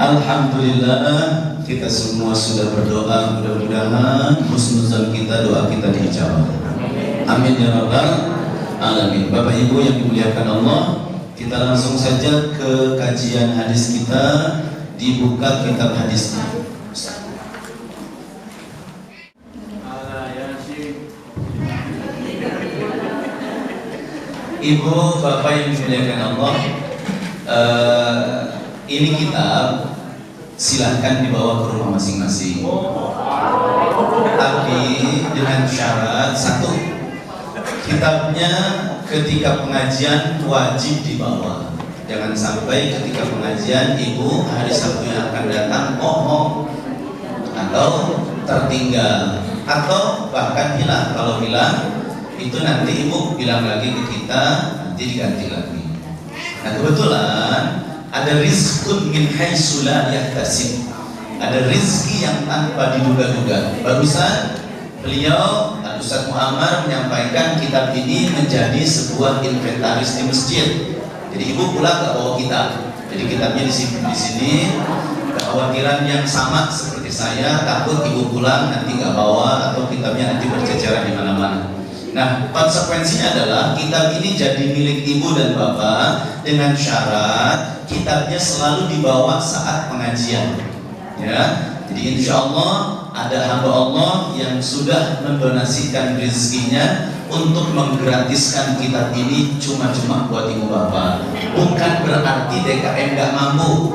Alhamdulillah, kita semua sudah berdoa, mudah-mudahan husnuzan kita, doa kita dijawab. Amin ya rabbal alamin. Bapak Ibu yang dimuliakan Allah, kita langsung saja ke kajian hadis kita. Dibuka kitab hadisnya. Ibu, Bapak yang dimuliakan Allah, ini kitab silahkan dibawa ke rumah masing-masing. Tapi dengan syarat satu, kitabnya ketika pengajian wajib dibawa. Jangan sampai ketika pengajian ibu hari Sabtu yang akan datang bohong atau tertinggal atau bahkan hilang. Kalau hilang itu nanti ibu bilang lagi ke kita, nanti diganti lagi. Nah kebetulan ada rizqun min haitsu la yahtasib, ada rizki yang tanpa diduga-duga. Barusan beliau Ustaz Muhammad menyampaikan kitab ini menjadi sebuah inventaris di masjid. Jadi ibu pulang gak bawa kitab, jadi kitabnya disimpan di sini. Kekhawatiran yang sama seperti saya, takut ibu pulang nanti gak bawa atau kitabnya nanti berceceran di mana-mana. Nah, konsekuensinya adalah kitab ini jadi milik ibu dan bapak dengan syarat kitabnya selalu dibawa saat pengajian. Ya, jadi insya Allah ada hamba Allah yang sudah mendonasikan rezekinya untuk menggratiskan kitab ini cuma-cuma buat ibu bapak. Bukan berarti DKM gak mampu,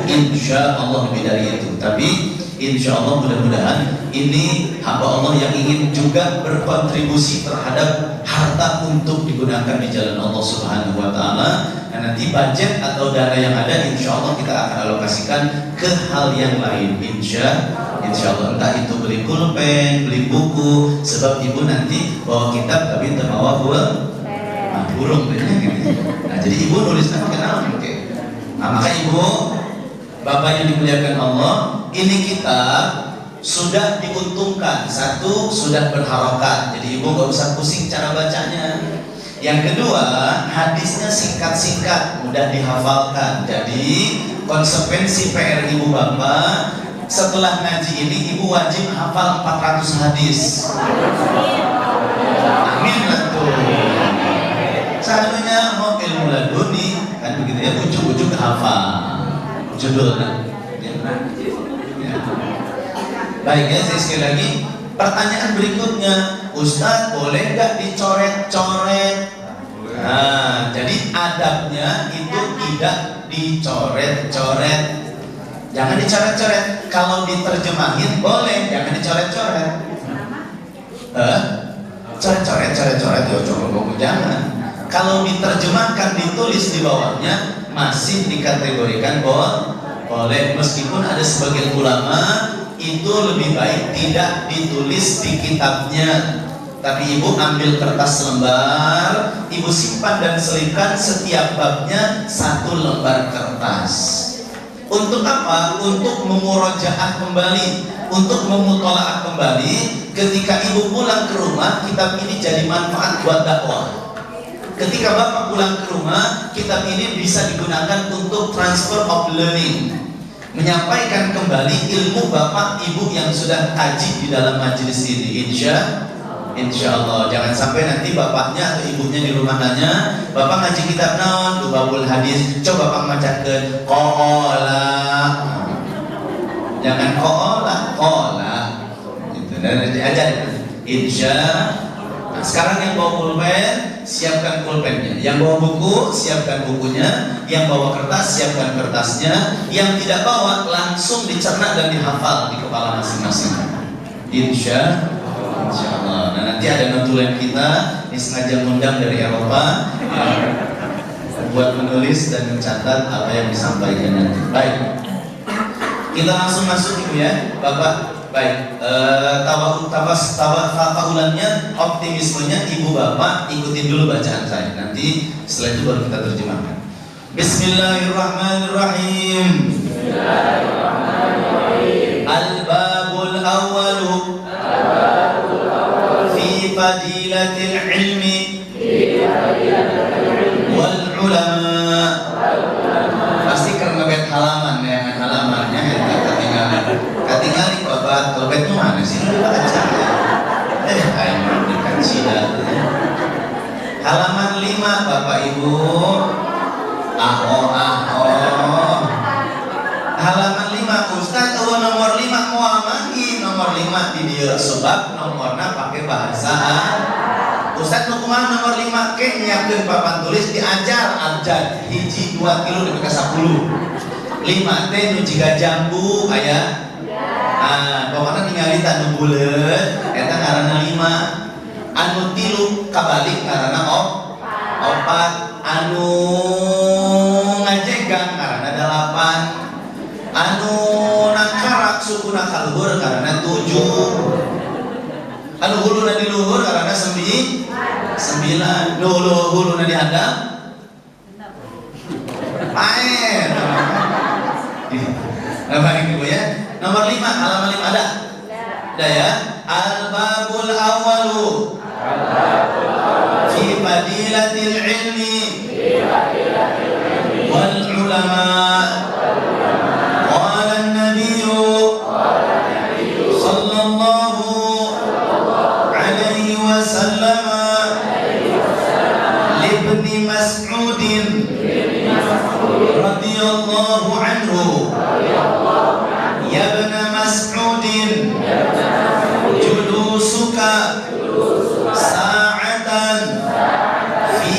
insya Allah lebih dari itu. Tapi insya Allah mudah-mudahan ini hamba Allah yang ingin juga berkontribusi terhadap harta untuk digunakan di jalan Allah Subhanahu wa Ta'ala. Dan nanti budget atau dana yang ada insya Allah kita akan alokasikan ke hal yang lain. Insya Allah, entah itu beli pulpen, beli buku, sebab ibu nanti bawa kitab tapi terbawa burung gitu. Nah jadi ibu nulisnya pakai nama oke. Nah maka ibu, bapak yang dimuliakan Allah, ini kitab sudah diuntungkan. Satu, sudah berharokat, jadi ibu gak usah pusing cara bacanya. Yang kedua, hadisnya singkat-singkat, mudah dihafalkan. Jadi konsekuensi PR ibu bapak, setelah ngaji ini ibu wajib hafal 400 hadis. Amin lah tuh. Seharusnya mau ilmu laduni kan begitu ya, ujuk-ujuk hafal judulnya. Ya. Baik ya, saya sekali lagi. Pertanyaan berikutnya, Ustadz boleh nggak dicoret-coret? Nah, jadi adabnya itu tidak dicoret-coret. Jangan dicoret-coret. Kalau diterjemahin boleh, jangan dicoret-coret. Coret-coret ya coba jangan. Kalau diterjemahkan, ditulis di bawahnya masih dikategorikan boleh. Meskipun ada sebagian ulama itu lebih baik tidak ditulis di kitabnya. Tapi ibu ambil kertas lembar, ibu simpan dan selipkan setiap babnya 1 lembar kertas. Untuk apa? Untuk memurojaah kembali, untuk memutolaah kembali. Ketika ibu pulang ke rumah, kitab ini jadi manfaat buat dakwah. Ketika bapak pulang ke rumah, kitab ini bisa digunakan untuk transfer of learning, menyampaikan kembali ilmu bapak ibu yang sudah kaji di dalam majelis ini. Insya Allah. Jangan sampai nanti bapaknya atau ibunya di rumah nanya, bapak ngaji kitab naon, Babul Hadis, coba bapak bacakan qala. Jangan qala gitu. Dan diajar insya. Nah, sekarang yang bawa pulpen, siapkan pulpennya. Yang bawa buku, siapkan bukunya. Yang bawa kertas, siapkan kertasnya. Yang tidak bawa, langsung dicerna dan dihafal di kepala masing-masing. Insya Allah. Nah nanti ada notulen kita, ini sengaja ngundang dari Eropa buat menulis dan mencatat apa yang disampaikan nanti. Baik, kita langsung masuk ibu ya, bapak. Baik, tawakulannya, optimismenya ibu bapak ikutin dulu bacaan saya. Nanti setelah itu baru kita terjemahkan. Bismillahirrahmanirrahim. Al-babul awwalu fi fadilatil ilmi wal ulama. Pasti karena bed halaman ya, halaman. ketinggalan di babat dompetnya mana sih? Baca. Ayo dikaji dah. Halaman 5 Bapak Ibu. Halaman 5 Ustaz nomor 5 mau amangi nomor 5 di dia sebab nomornya pakai bahasa Ustaz nu kumaha nomor 5 ke nyiapkeun papan tulis diajar abjad hiji 2 kilo dipake 10 5 teh nu jiga jambu aya pokoknya ningali tanu buleut eta ngaranna 5 anu 3 kabalik ngaranna 4 anu ngajegang ngaranna 8 anu nangkarak sukuna kaluhur ngaranna 7 anu huluna di luhur ngaranna 9 huluna di handap main Bapak Ibu ya. Nomor 5 halaman 5 ada? Ada ya. Al-babul awwalu fi fadilatil ilmi wal ulama. Qala an-nabiyyu sallallahu alaihi wasallam li ibni Mas'udin radhiyallahu anhu ya ibn Mas'udin julusuka sa'atan fi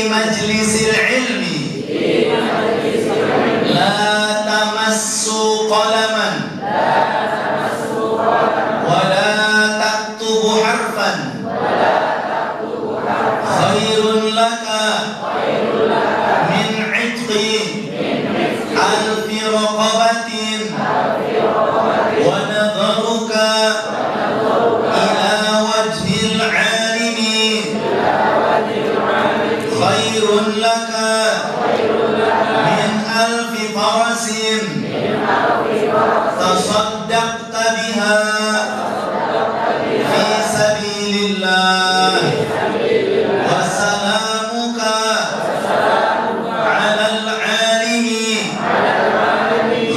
majlisil ilmi la tamassu qalaman wa la taktubu harfan khairun laka min 'itqi alfi raqabatin wa nadharuka ila wajhil 'alimi khairun laka min alfi farasin tasaddaqta biha fi sabilillah wa salamuka 'ala al-'alimi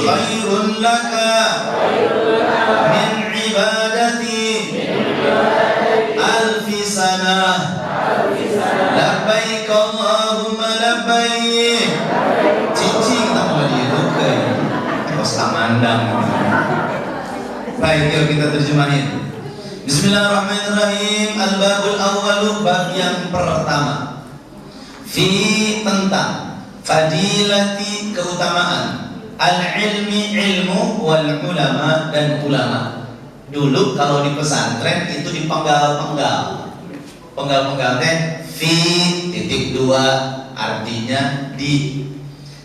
khairun laka min ibadati alfi sanah labbaik Allahumma labbaik cicing tak mau dihidukan kos kamandang. Baik, yuk kita terjemahin. Bismillahirrahmanirrahim. Al-babul awwalu, bab yang pertama fi tentang fadilati keutamaan al-ilmi ilmu wal ulama dan ulama. Dulu kalau di pesantren itu dipenggal-penggal. Penggal-penggal teh fi titik 2 artinya di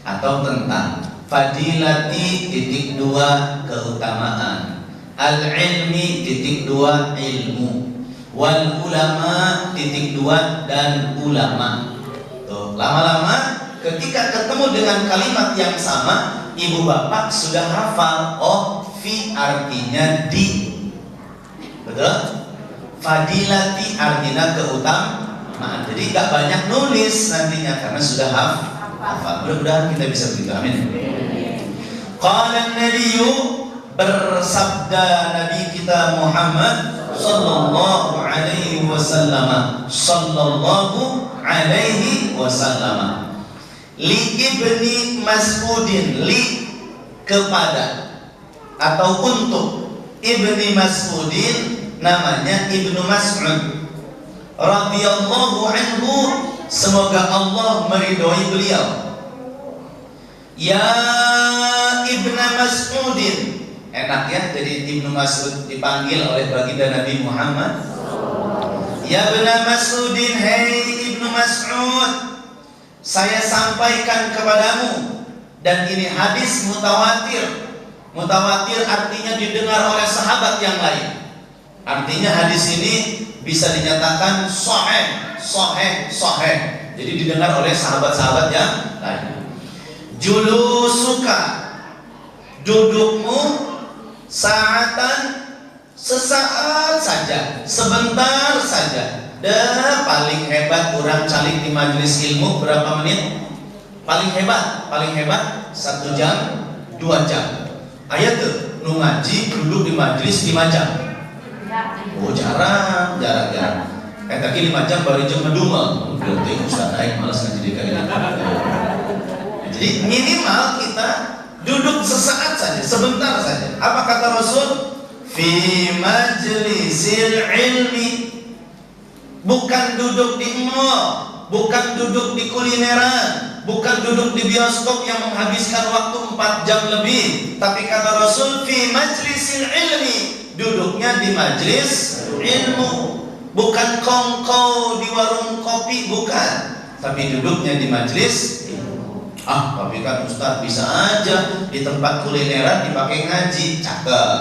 atau tentang fadilati titik 2 keutamaan al-ilmi titik 2 ilmu wal ulama titik 2 dan ulama. Tuh, lama-lama ketika ketemu dengan kalimat yang sama, ibu bapak sudah hafal. Oh, fi artinya di. Betul? Fadilati artinya keutamaan. Jadi gak banyak nulis nantinya karena sudah hafal. Mudah-mudahan kita bisa begitu. Amin. Qala an-nabiyyu, bersabda Nabi kita Muhammad sallallahu alaihi wasallam, li ibni Mas'udin, li kepada atau untuk ibni Mas'udin, namanya Ibnu Mas'ud radhiyallahu anhu, semoga Allah meridhoi beliau. Ya Ibnu Mas'udin, enak ya jadi Ibnu Mas'ud dipanggil oleh baginda Nabi Muhammad. Ya Ibnu Mas'udin, hei Ibnu Mas'ud, saya sampaikan kepadamu, dan ini hadis mutawatir. Mutawatir artinya didengar oleh sahabat yang lain. Artinya hadis ini bisa dinyatakan sahih. Jadi didengar oleh sahabat-sahabat yang lain. Julusuka, dudukmu, saatan, sesaat saja, sebentar saja. Paling hebat orang calik di majelis ilmu berapa menit? Paling hebat 1 jam, 2 jam. Aya tuh nu ngaji duduk di majelis 5 jam. Oh jarang. Eta ki 5 jam baru jam ngedumel. Berarti ustaz aing malas ngaji di kali. Jadi minimal kita duduk sesaat saja, sebentar saja. Apa kata Rasul? Fi majlisil ilmi. Bukan duduk di mall, bukan duduk di kulineran, bukan duduk di bioskop yang menghabiskan waktu 4 jam lebih. Tapi kata Rasul, fi majlisil ilmi, duduknya di majlis ilmu. Bukan kongkow di warung kopi, bukan. Tapi duduknya di majlis ilmu. Tapi kan Ustaz bisa aja di tempat kulineran dipakai ngaji, cakep.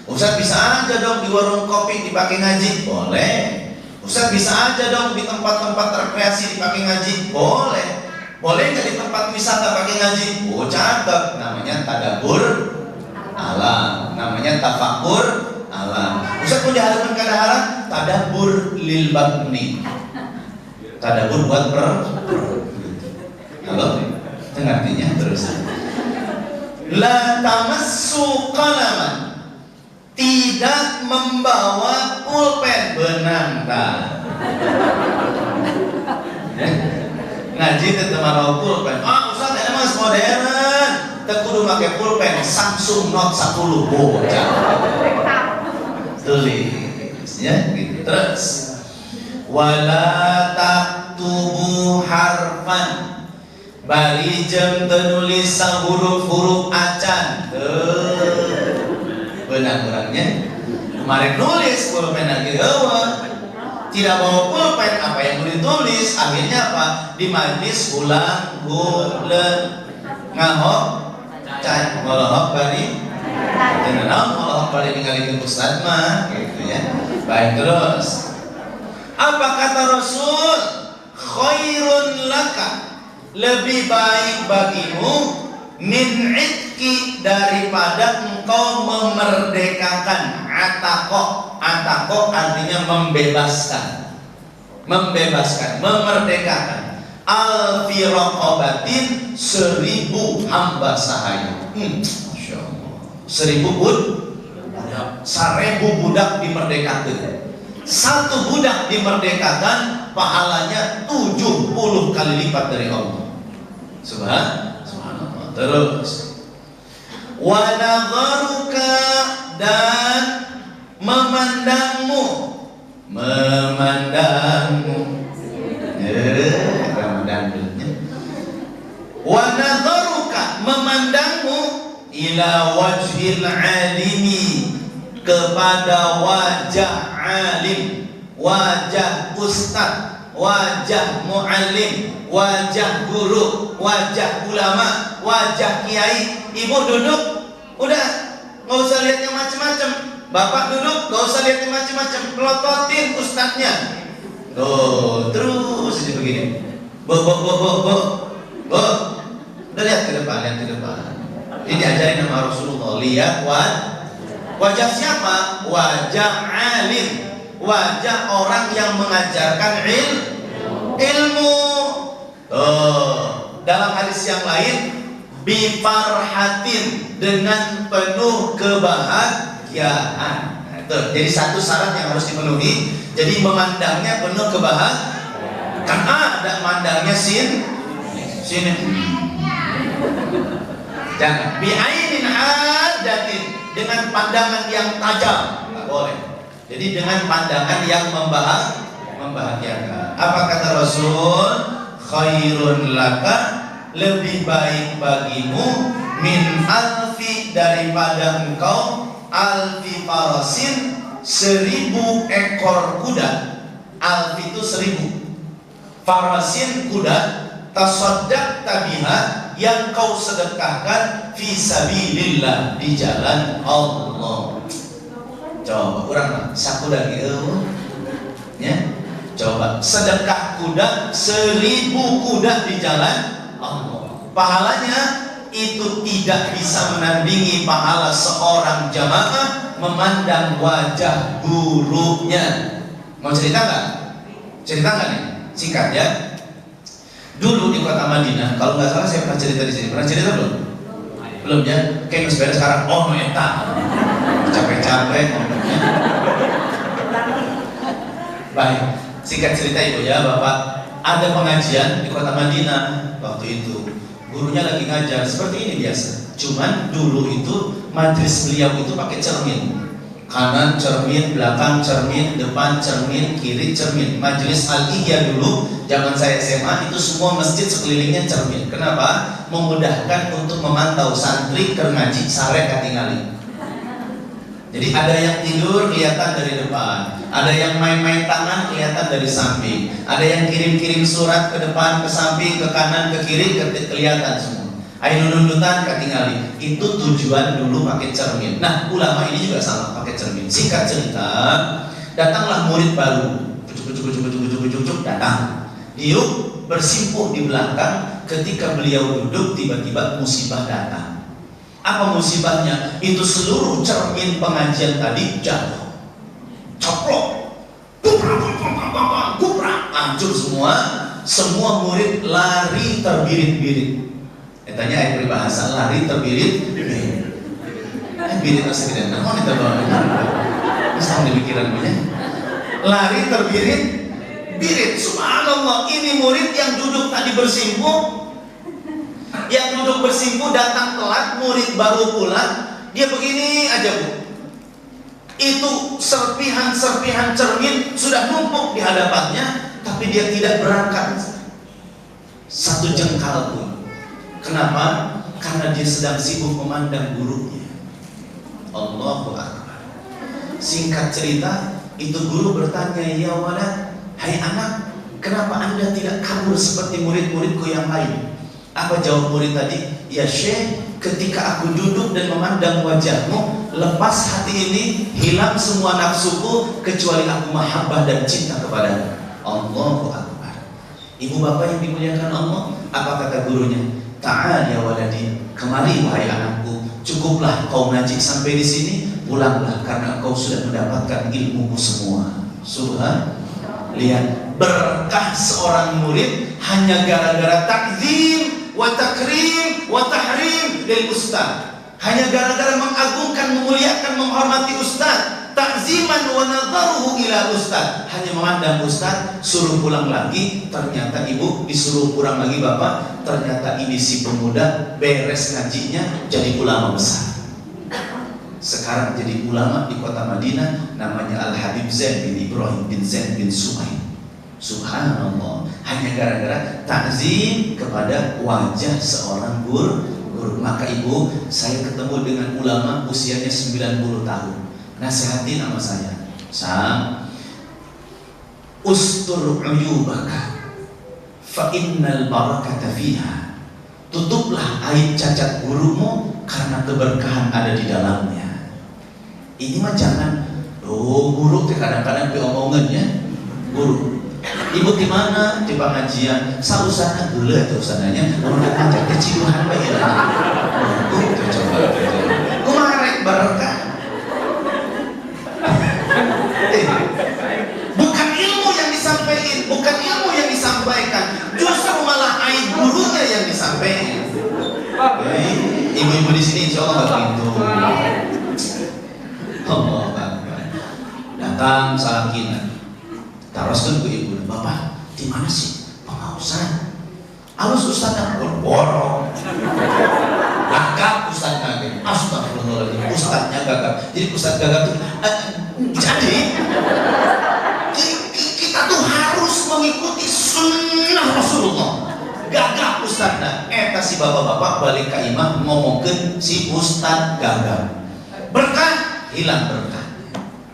Ustaz bisa aja dong di warung kopi dipakai ngaji, boleh. Ustaz bisa aja dong di tempat-tempat rekreasi dipakai ngaji, boleh. Boleh nggak di tempat wisata pakai ngaji? Oh cakep, namanya tadabbur alam, namanya tafakur alam. Ustaz pun diharapkan kadang-kadang tadabbur lil batni, tadabbur buat halo, itu artinya terus. La tamassu qalaman, tidak membawa pulpen, benang tak. Ngaji teu mawa pulpen. Ustaz ini mas modern, teu kudu make pulpen, Samsung Note 10 bocah. Tulis ya gitu. Terus wala taktubu harfan, bari jem tenulis huruf-huruf acan. Benang orangnya kemarin nulis pulpen lagi tidak bawa pulpen, apa yang ditulis akhirnya apa? Di majlis ulang bulan ngahok cai ngolohok bari tenang ngolohok bari ninggalin ustaz mah gitu ya. Baik, terus apa kata Rasul? Khairun laka, lebih baik bagimu min itki, daripada engkau memerdekakan. Ataqo artinya membebaskan, memerdekakan. Alfi raqabatin, 1000 hamba sahaya. Masya Allah, 1000 budak, 1000 budak dimerdekakan. Satu budak dimerdekakan pahalanya 70 kali lipat dari Allah. Subhanallah. Terus wa nadharuka, dan memandangmu, wa nadharuka, memandangmu, ila wajhil alimi, kepada wajah alim, wajah ustaz, wajah muallim, wajah guru, wajah ulama, wajah kiai. Ibu duduk, udah nggak usah lihat yang macam-macam. Bapak duduk, nggak usah lihat yang macam-macam. Pelototin ustadznya. Terus jadi begini. Bo. Udah lihat ke depan, Ini diajarin sama Rasulullah. Lihat wajah siapa? Wajah alim, wajah orang yang mengajarkan ilmu. Dalam hadis yang lain, bifarhatin, dengan penuh kebahagiaan. Jadi satu syarat yang harus dipenuhi. Jadi memandangnya penuh kebahagiaan. Kan ada mandangnya sini. Jangan bi'ainin hadatin, dengan pandangan yang tajam, nggak boleh. Jadi dengan pandangan yang membahagiakan. Apa kata Rasul? Khairun laka, lebih baik bagimu, min alfi, daripada engkau, alfi farasin, 1000 ekor kuda. Alfi itu 1000, farasin kuda, tasaddaq tabiha, yang kau sedekahkan fi sabilillah, di jalan Allah. Coba kurang sakuda gitu ya. Coba sedekah kuda, 1000 kuda di jalan Allah. Pahalanya itu tidak bisa menandingi pahala seorang jamaah memandang wajah gurunya. Mau cerita nggak? Cerita nggak nih? Singkat ya. Dulu di kota Madinah, kalau nggak salah saya pernah cerita di sini. Pernah cerita belum? Belum ya, kayak beres sekarang. Oh eta, capek-capek. Baik, singkat cerita ibu ya bapak, ada pengajian di kota Madinah waktu itu. Gurunya lagi ngajar seperti ini biasa. Cuman dulu itu majelis beliau itu pakai cermin. Kanan cermin, belakang cermin, depan cermin, kiri cermin. Majelis Al-Ihya dulu, zaman saya SMA itu semua masjid sekelilingnya cermin. Kenapa? Memudahkan untuk memantau santri keur ngaji sare katingali. Jadi ada yang tidur kelihatan dari depan, ada yang main-main tangan kelihatan dari samping, ada yang kirim-kirim surat ke depan, ke samping, ke kanan, ke kiri kelihatan semua. Ayo nundutan katingali. Itu tujuan dulu pakai cermin. Nah, ulama ini juga sama pakai cermin. Singkat cerita, datanglah murid baru. Cucuk datang. Diuk bersimpuh di belakang. Ketika beliau duduk, tiba-tiba musibah datang. Apa musibahnya? Itu seluruh cermin pengajian tadi jatuh, coplok, kuprak, hancur semua. Semua murid lari terbirit-birit. Tanya ayat peribahasa lari terbirit, birit masih tidak naon itu bang, masa di pikiran punya, lari terbirit, birit. Subhanallah, ini murid yang duduk tadi bersimpuh, datang telat, murid baru pulang, dia begini aja bu. Itu serpihan cermin sudah numpuk di hadapannya, tapi dia tidak berangkat satu jengkal pun. Kenapa? Karena dia sedang sibuk memandang gurunya. Allahu Akbar. Singkat cerita, itu guru bertanya, ya walad, hai anak, kenapa anda tidak kabur seperti murid-muridku yang lain? Apa jawab murid tadi? Ya Syekh, ketika aku duduk dan memandang wajahmu, lepas hati ini, hilang semua nafsuku, kecuali aku mahabbah dan cinta kepadamu. Allahu Akbar. Ibu bapak yang dimuliakan Allah, apa kata gurunya? Ta'al ya waladi, kemari wahai anakku, cukuplah kau ngaji sampai di sini, pulanglah karena engkau sudah mendapatkan ilmuku semua. Subhan, lihat berkah seorang murid hanya gara-gara takzim wa takrim wa tahrim dari ustaz. Hanya gara-gara mengagungkan, memuliakan, menghormati ustaz, takziman wa nadharuhu ila ustaz, hanya memandang ustaz, suruh pulang lagi, ternyata ibu disuruh pulang lagi bapak, ternyata ini si pemuda beres ngajinya jadi ulama besar. Sekarang jadi ulama di kota Madinah, namanya Al-Habib Zain bin Ibrahim bin Zain bin Suhaib. Subhanallah, hanya gara-gara takzim kepada wajah seorang guru. Maka ibu, saya ketemu dengan ulama usianya 90 tahun. Nasihatin sama saya, Sam, ustur uyubaka fa innal barakata fiha. Tutuplah aib cacat gurumu karena keberkahan ada di dalamnya. Ini mah jangan, guru kadang-kadang diomongannya guru. Ibu di mana? Di pengajian. Sausana dulu atau usananya. Orang ngajak keciduhan bae ya. Coba. Kumarek barokah. Bukan ilmu yang disampaikan, bukan ilmu yang disampaikan, justru malah aib gurunya yang disampaikan. Ibu-ibu di sini insya Allah nggak begitu. Allah Akbar. Datang sakinah. Teruskan ke ibu, bapak, di mana sih pengausan? Alus ustaz borong, gagap ustaz gagap, astagfirullahaladzim, ustaznya gagap. Jadi ustaz gagap itu, jadi kita tuh harus mengikuti sunnah Rasulullah. Gagap ustaznya, si bapak-bapak balik ke imam ngomongin si ustaz gagap. Berkah hilang berkah.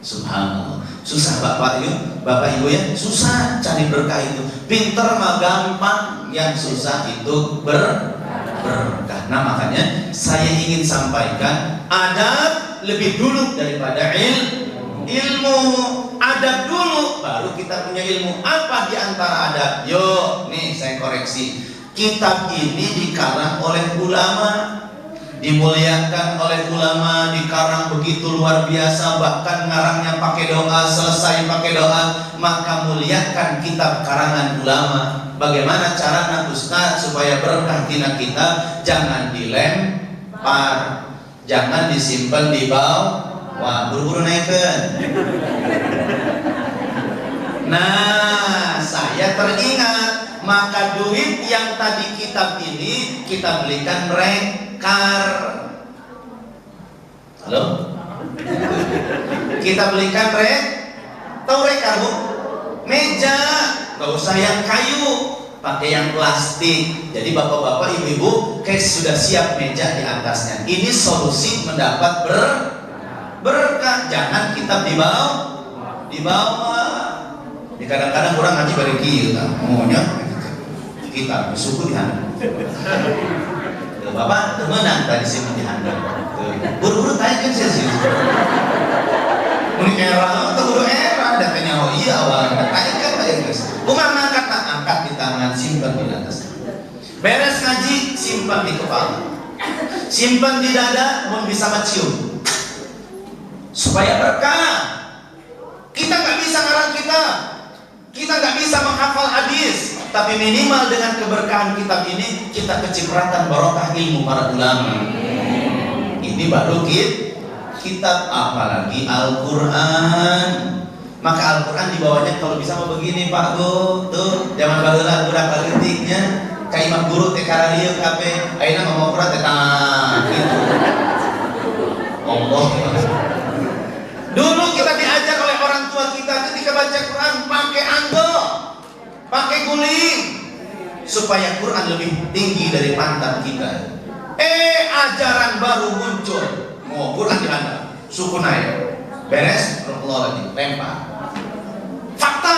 Subhanallah. Susah bapak ibu ya, susah cari berkah itu. Pinter mah gampang, yang susah itu berkah. Nah makanya saya ingin sampaikan, adab lebih dulu daripada ilmu. Adab dulu baru kita punya ilmu. Apa di antara adab? Yo, nih saya koreksi. Kitab ini dikarang oleh ulama, dimuliakan oleh ulama, dikarang begitu luar biasa, bahkan ngarangnya pakai doa, selesai pakai doa. Maka muliakan kitab karangan ulama. Bagaimana caranya Ustaz supaya berkah tina kita? Jangan par. Jangan disimpan di bawah, buru-buru naikkan. Nah, saya teringat, maka duit yang tadi kitab ini kita belikan rekar. Halo? Kita belikan tahu rekar bu? Meja, nggak usah yang kayu, pakai yang plastik. Jadi bapak-bapak, ibu-ibu, sudah siap meja di atasnya. Ini solusi mendapat berkah. Jangan kitab di bawah. Di kadang-kadang orang ngaji bari kieu tah, maunya kitab suku di handap. Bapak temenan tadi simpen di handap. Buru-buru tanya kan sih. Mun era atau buru era datanya oh iya awalnya tanya kan Pak guys. Kumaha angkat di tangan, simpan di atas. Beres ngaji, simpan di kepala. Simpan di dada, mun bisa cium. Supaya berkah. Kita nggak bisa ngarang kita nggak bisa menghafal hadis, tapi minimal dengan keberkahan kitab ini kita kecipratan barokah ilmu para ulama. Ini baru kitab, apalagi Al-Quran. Maka Al-Quran di bawahnya kalau bisa mau begini Pak Bu, tuh zaman baheula budak kalitiknya ka imam guru teh kararieu kabeh, ayeuna ngomong Quran teh gitu. Allah. Dulu kita diajar oleh orang tua kita ketika baca Quran pakai anggo, pakai guling, supaya Quran lebih tinggi dari pantat kita. Ajaran baru muncul, mau Quran di handap, suku naik, beres, Allah lagi, lempar. Fakta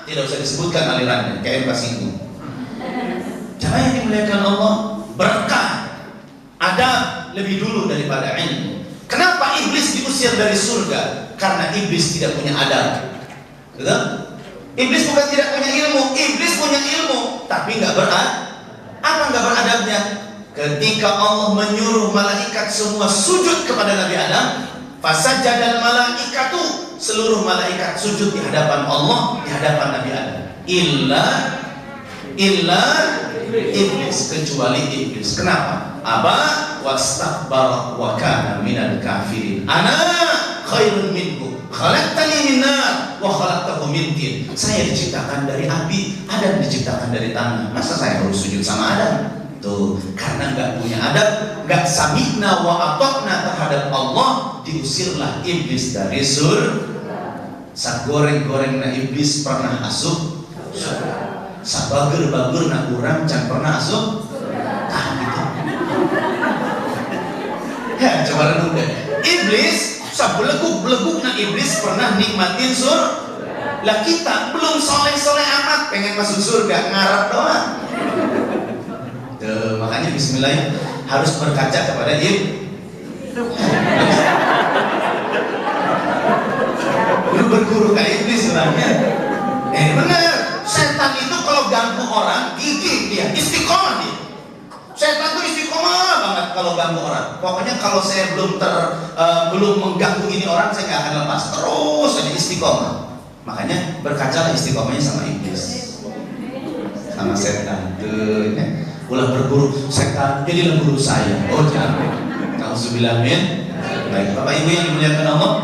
tidak usah disebutkan alirannya, kayak pasinggu. Cara yang dimuliakan Allah, berkah, adab lebih dulu daripada ilmu. Kenapa iblis diusir dari surga? Karena iblis tidak punya adab. Betul? Iblis bukan tidak punya ilmu, iblis punya ilmu, tapi nggak beradab. Apa nggak beradabnya? Ketika Allah menyuruh malaikat semua sujud kepada Nabi Adam, fasajadal malaikatu, seluruh malaikat sujud di hadapan Allah, di hadapan Nabi Adam. Illa iblis, kecuali iblis. Kenapa? Aba wastakbara wa kana minal kafirin. Ana khairun minhu, khalaqtani min nar wa khalaqtahu min tin. Saya diciptakan dari api, Adam diciptakan dari tanah. Masa saya harus sujud sama Adam? Tuh, karena nggak punya adab, nggak sami'na wa ata'na terhadap Allah, diusirlah iblis dari surga. Sagoreng-goreng na iblis pernah asup surga. Sabager-bager na urang can pernah asup. Gitu. Ya, coba renung deh. Iblis, sabeleguk-beleguk na iblis pernah nikmatin surga. Lah kita belum soleh-soleh amat, pengen masuk surga, ngarep doang. Tuh, makanya bismillah harus berkaca kepada lu berguru ke iblis sebenarnya. Benar, setan itu kalau ganggu orang gigih dia, istiqomah dia. Setan tuh istiqomah banget kalau ganggu orang. Pokoknya kalau saya belum mengganggu ini orang, saya nggak akan lepas, terus aja istiqomah. Makanya berkacalah istiqomahnya sama iblis, sama setan. Tuh, ulah berguru setan jadilah guru saya. Oh jangan. Nauzubillah min. Baik, Bapak Ibu yang dimuliakan Allah,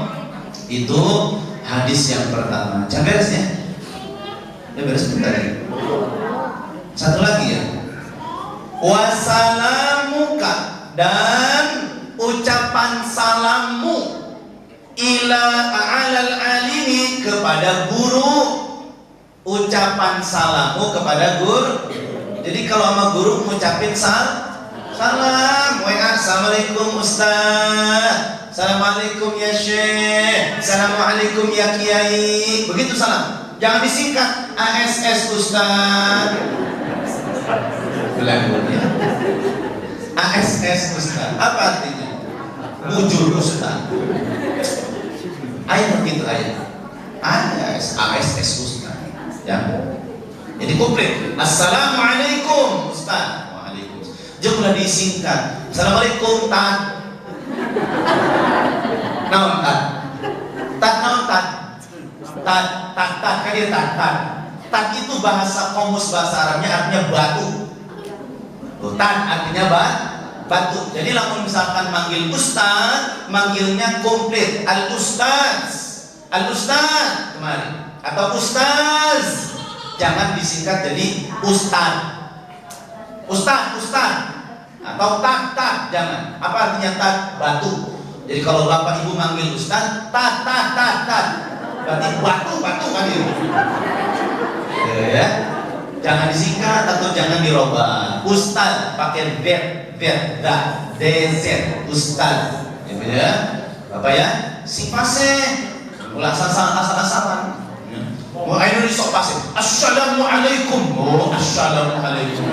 itu hadis yang pertama. Jangan beres ya. Ya beres bentar ya. Satu lagi ya. Wassalamuka, dan ucapan salammu ila alal alimi, kepada guru. Ucapan salammu kepada guru. Jadi kalau sama guru ngucapin salam, WA, assalamualaikum Ustaz, assalamualaikum ya Syekh, assalamualaikum ya Kiai, begitu salam. Jangan disingkat ASS Ustaz. Belanggur ya. ASS Ustaz, apa artinya? Bujur Ustaz. Ayat begitu ayat. ASS Ustaz. Ya. Jadi komplit. Assalamualaikum Ustaz. Waalaikumsalam. Janganlah disingkat. Assalamualaikum Tat. Naon Tat? Tat naon Tat? Tat kan dia Tat. Tat itu bahasa komus, bahasa Arabnya artinya batu. Tat artinya batu. Jadi lamun misalkan manggil ustaz, manggilnya komplit, al ustaz kemarin, atau ustaz. Jangan disingkat jadi ustaz, atau tak, jangan. Apa artinya tak? Batu. Jadi kalau bapak ibu manggil ustaz, tak, berarti batu kan itu. Ya. Jangan disingkat atau jangan dirubah. Ustaz pakai da, dz, ustaz. Ya, bapak ya. Si pase, ulah asal-asalan. Mau ayo sok pase. Assalamualaikum. Oh, assalamualaikum.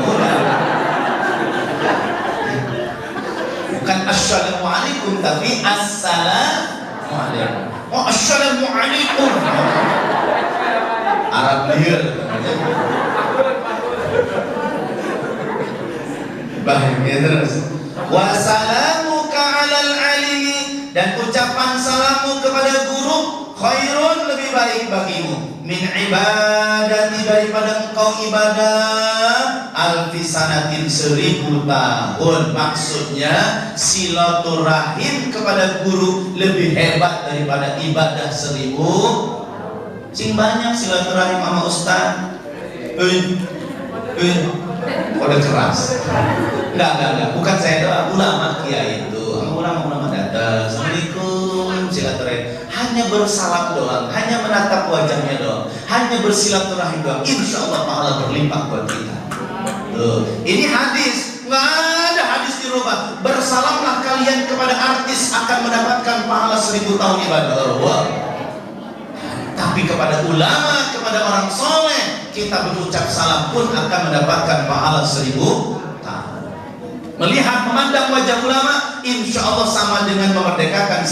Bukan assalamualaikum tapi assalamualaikum. Oh, assalamualaikum. Arab liar. Bahagia terus. Wassalamuka alal alimi, dan ucapan salamu kepada guru khairun, lebih baik bagimu, min ibadati, daripada engkau ibadah alfi sanatin, 1000 tahun. Maksudnya silaturahim kepada guru lebih hebat daripada ibadah 1000. Sing banyak silaturahim sama ustaz. Kode keras. Enggak, bukan saya doang, ulama kiai itu. Ulama datang, assalamualaikum, silaturahim. Hanya bersalam doang, hanya menatap wajahnya doang, hanya bersilaturahim doang. Insya Allah pahala berlimpah buat kita. Tuh, ini hadis, nggak ada hadis dirubah. Bersalamlah kalian kepada artis akan mendapatkan pahala 1000 tahun ibadah. Wow. Tapi kepada ulama, kepada orang soleh, kita berucap salam pun akan mendapatkan pahala 1000 tahun. Melihat, memandang wajah ulama, insya Allah sama dengan memerdekakan,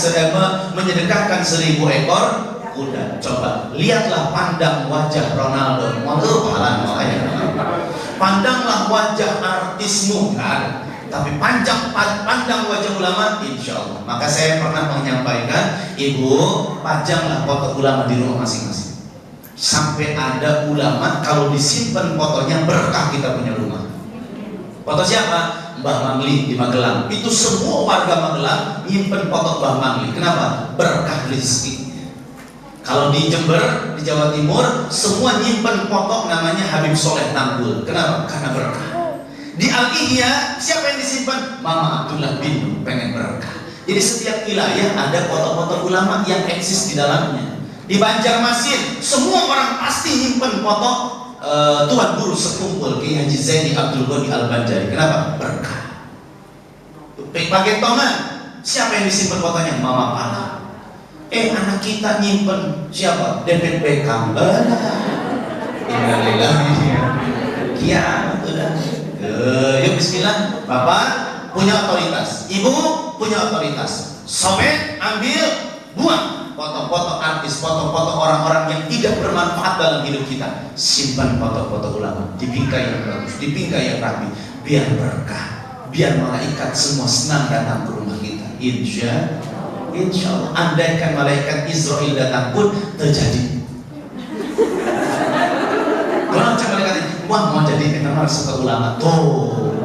menyedekahkan 1000 ekor kuda. Coba lihatlah, pandang wajah Ronaldo, pandanglah wajah artismu, kan? Tapi pandang wajah ulama, insya Allah. Maka saya pernah menyampaikan, ibu pajanglah foto ulama di rumah masing-masing. Sampai ada ulama kalau disimpan fotonya berkah kita punya rumah. Foto siapa? Mbah Mangli di Magelang. Itu semua warga Magelang nyimpen foto Mbah Mangli. Kenapa? Berkah rezeki. Kalau di Jember, di Jawa Timur, semua nyimpen foto namanya Habib Soleh Tanggul. Kenapa? Karena berkah. Di Al-Ihya, siapa yang disimpan? Mama Abdullah bin, pengen berkah. Jadi setiap wilayah ada foto-foto ulama yang eksis di dalamnya. Di Banjarmasin, semua orang pasti nyimpen foto Tuan Guru Sekumpul Kiai Haji Zaini Abdul Ghani Al-Banjari. Kenapa? Berkah. Pagentongan, siapa yang disimpan fotonya? Mama Pala. Anak kita nyimpen siapa? David Beckham. Innalillahi kiamat udah. Yuk bismillah. Bapak punya otoritas, ibu punya otoritas. Sobek, ambil, buang foto-foto artis, foto-foto orang-orang yang tidak bermanfaat dalam hidup kita. Simpan foto-foto ulama di bingkai yang bagus, di bingkai yang rapi, biar berkah, biar malaikat semua senang datang ke rumah kita. Insya Allah. Andaikan malaikat Israel datang pun terjadi. Kalau macam malaikat ini, wah mau jadi kenal suka ulama tuh.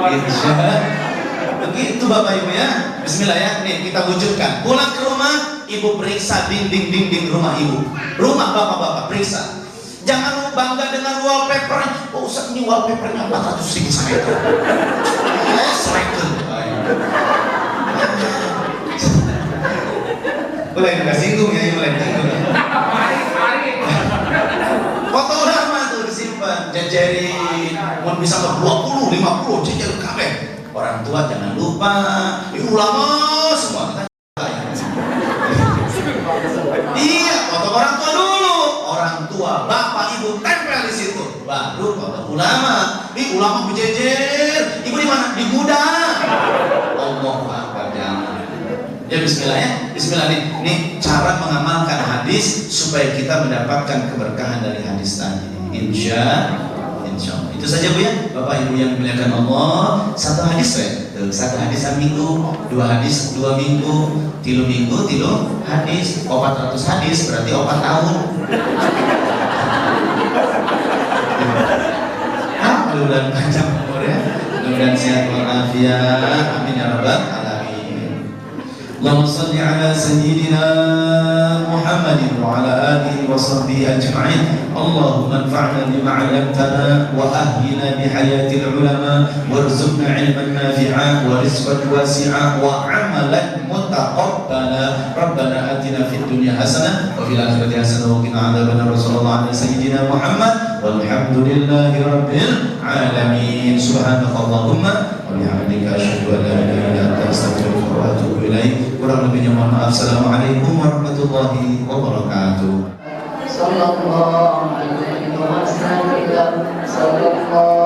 Insya begitu Bapak Ibu ya. Bismillah ya. Nih kita wujudkan. Pulang ke rumah, ibu periksa dinding rumah ibu. Rumah bapak-bapak periksa. Jangan bangga dengan wallpaper. Oh Ustaz, ini wallpapernya 400.000 saya. Mulai nggak singgung ya, mulai singgung. Foto ulama tuh disimpan, jajarin. Mau bisa ke 20, 50, jajarin kabeh. Orang tua jangan lupa, ini ulama semua kita. Iya, foto orang tua dulu. Orang tua, bapak, ibu tempel di situ. Baru foto ulama. Ini ulama berjejer. Ibu di mana? Di gudang. Allahu Akbar, jangan. Ya bismillah ya. Bismillah nih. Ini cara mengamalkan hadis supaya kita mendapatkan keberkahan dari hadis tadi. Insya Allah. Itu saja Bu ya, Bapak Ibu yang dimuliakan Allah. Satu hadis ya, satu hadis seminggu, 2 hadis 2 minggu, 3 minggu 3 hadis, 400 hadis berarti 4 tahun. Apa mudah-mudahan panjang umur ya, mudah-mudahan sehat walafiat, amin ya rabbal alamin. Allahumma shalli ala sayyidina Muhammadin wa ala alihi wa sahbihi ajma'in. Allahumma anfa'na bima 'allamtana wa ahlina bi hayatil ulama warzuqna 'ilman nafi'a wa rizqan wasi'a wa 'amalan mutaqabbala. Rabbana atina fid dunya hasanah wa fil akhirati hasanah wa qina 'adzabannar. Sallallahu alaihi sayyidina Muhammad walhamdulillahi rabbil alamin. Subhanakallahumma wa bihamdika asyhadu an la ilaha illa anta astaghfiruka wa atubu ilaik. Kurang lebihnya mohon maaf. Assalamualaikum warahmatullahi wabarakatuh. Sallallahu alaihi wasallam.